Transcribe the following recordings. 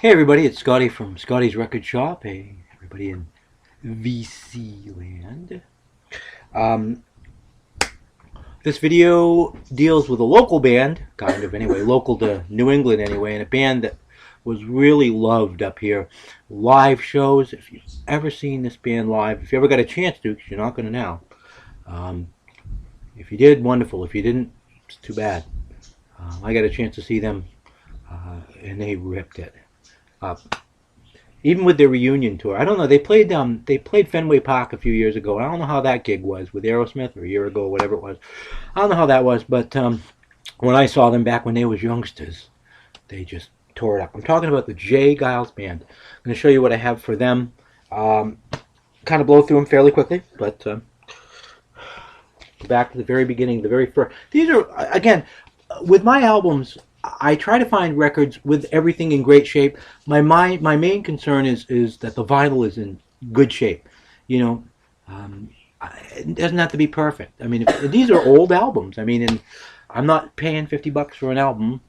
Hey everybody, it's Scotty from Scotty's Record Shop. Hey everybody in VC land. Um, this video deals with a local band, kind of anyway, local to New England anyway, and a band that was really loved up here. Live shows, if you've ever seen this band live, if you ever got a chance to, because you're not going to now. If you did, wonderful. If you didn't, it's too bad. I got a chance to see them, and they ripped it up. Even with their reunion tour, I don't know. They played Fenway Park a few years ago. I don't know how that gig was with Aerosmith, or a year ago, or whatever it was. I don't know how that was, but when I saw them back when they was youngsters, they just tore it up. I'm talking about the J Geils Band. I'm going to show you what I have for them. Kind of blow through them fairly quickly, but back to the very beginning, the very first. These are, again, with my albums, I try to find records with everything in great shape. My main concern is that the vinyl is in good shape. You know, it doesn't have to be perfect. I mean, these are old albums. I mean, and I'm not paying $50 for an album,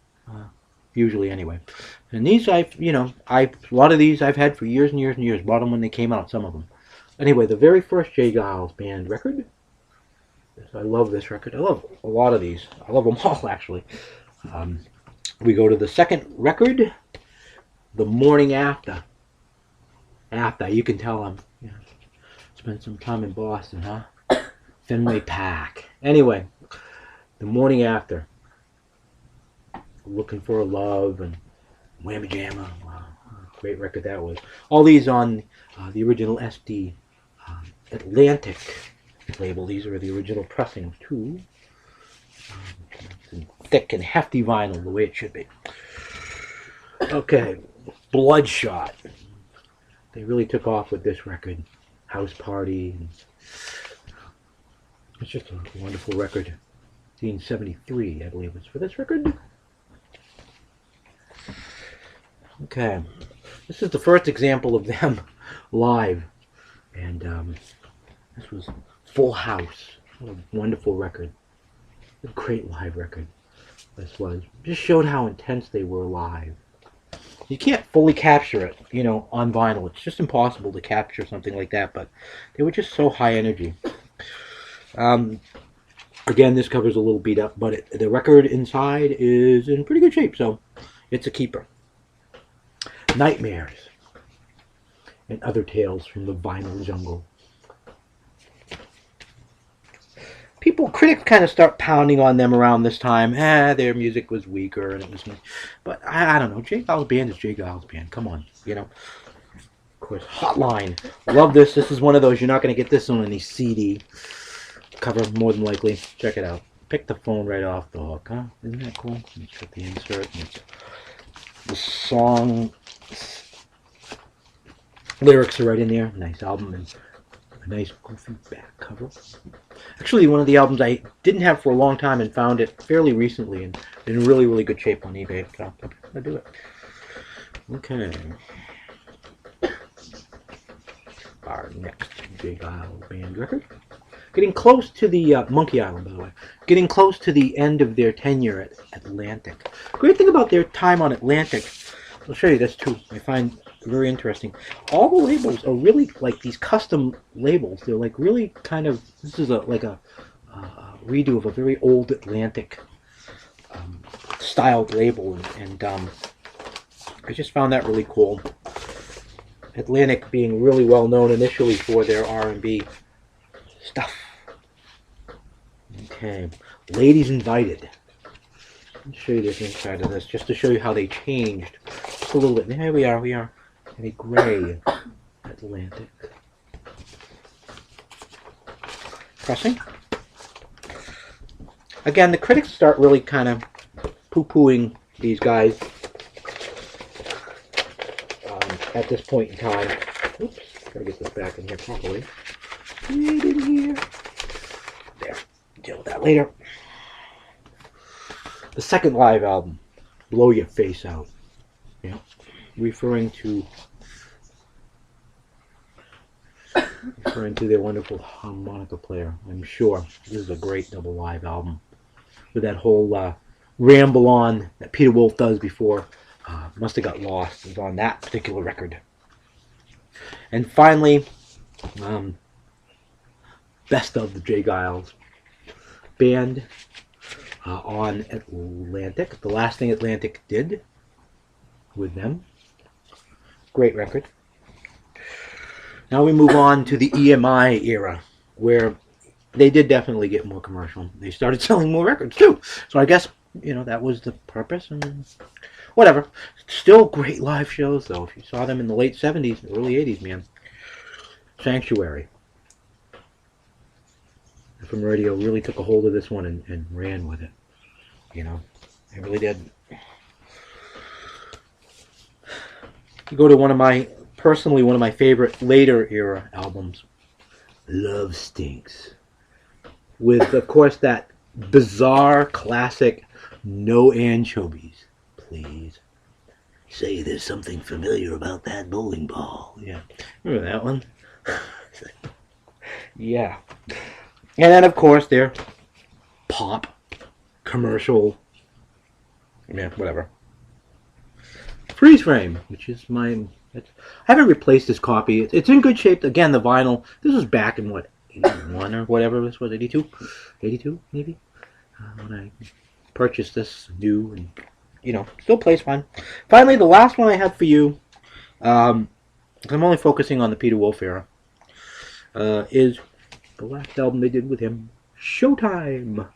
usually anyway. And these, a lot of these I've had for years and years and years. Bought them when they came out, some of them. Anyway, the very first J Geils Band record. I love this record. I love a lot of these. I love them all, actually. We go to the second record, The Morning After. You can tell I'm spent some time in Boston, huh? Fenway Park. Anyway, The Morning After. Looking for a Love and Whammy Jamma. Wow, great record that was. All these on the original SD Atlantic label. These are the original pressings too. Thick and hefty vinyl, the way it should be. Okay, Bloodshot. They really took off with this record. House Party. It's just a wonderful record. 1973, I believe, was for this record. Okay, this is the first example of them live, and this was Full House. What a wonderful record. A great live record. This was. Just showed how intense they were live. You can't fully capture it, on vinyl. It's just impossible to capture something like that, but they were just so high energy. Again, this cover's a little beat up, but the record inside is in pretty good shape, so it's a keeper. Nightmares and Other Tales from the Vinyl Jungle. Critics kind of start pounding on them around this time. Their music was weaker, and it was, but I don't know. J Geils Band is J Geils Band. Come on, Of course, Hotline. Love this. This is one of those you're not going to get this on any CD cover, more than likely. Check it out. Pick the phone right off the hook, huh? Isn't that cool? Let's put the insert. The song lyrics are right in there. Nice album and a nice goofy back cover. Actually, one of the albums I didn't have for a long time and found it fairly recently and in really, really good shape on eBay. So I'm going to do it. Okay. Our next J Geils Band record. Getting close to the Monkey Island, by the way. Getting close to the end of their tenure at Atlantic. Great thing about their time on Atlantic, I'll show you this too. I find very interesting. All the labels are really like these custom labels. They're like really kind of, this is like a redo of a very old Atlantic styled label, and I just found that really cool. Atlantic being really well known initially for their R&B stuff. Okay, Ladies Invited. Let me show you this inside of this, just to show you how they changed just a little bit. Here we are in a gray Atlantic. Pressing. Again, the critics start really kind of poo-pooing these guys at this point in time. Oops, gotta get this back in here properly. Get in here. There, deal with that later. The second live album, Blow Your Face Out. Yeah, referring to their wonderful harmonica player, I'm sure. This is a great double live album with that whole ramble on that Peter Wolf does before Must have got lost. It was on that particular record. And finally, best of the J Geils Band on Atlantic. The last thing Atlantic did with them. Great record. Now we move on to the EMI era, where they did definitely get more commercial. They started selling more records too. So I guess, that was the purpose, and whatever. Still great live shows though. If you saw them in the late 70s, early 80s, man. Sanctuary. FM radio really took a hold of this one and ran with it. They really did. You go to one of my favorite later era albums, Love Stinks, with, of course, that bizarre classic No Anchovies, please. Say there's something familiar about that bowling ball. Yeah. Remember that one? Yeah. And then, of course, their pop, commercial, whatever. Freeze Frame, which is I haven't replaced this copy. It's in good shape. Again, the vinyl. This was back in, 81 or whatever this was, 82? 82, maybe? When I purchased this new, and, still plays fine. Finally, the last one I have for you, I'm only focusing on the Peter Wolf era, is the last album they did with him, Showtime.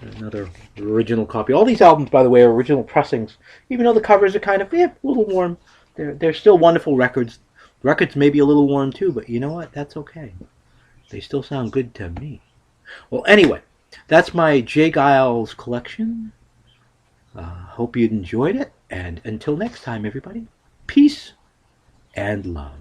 Another original copy. All these albums, by the way, are original pressings, even though the covers are kind of, a little worn. They're still wonderful records. Records may be a little worn too, but you know what? That's okay. They still sound good to me. Well, anyway, that's my J Geils collection. Hope you enjoyed it, and until next time, everybody, peace and love.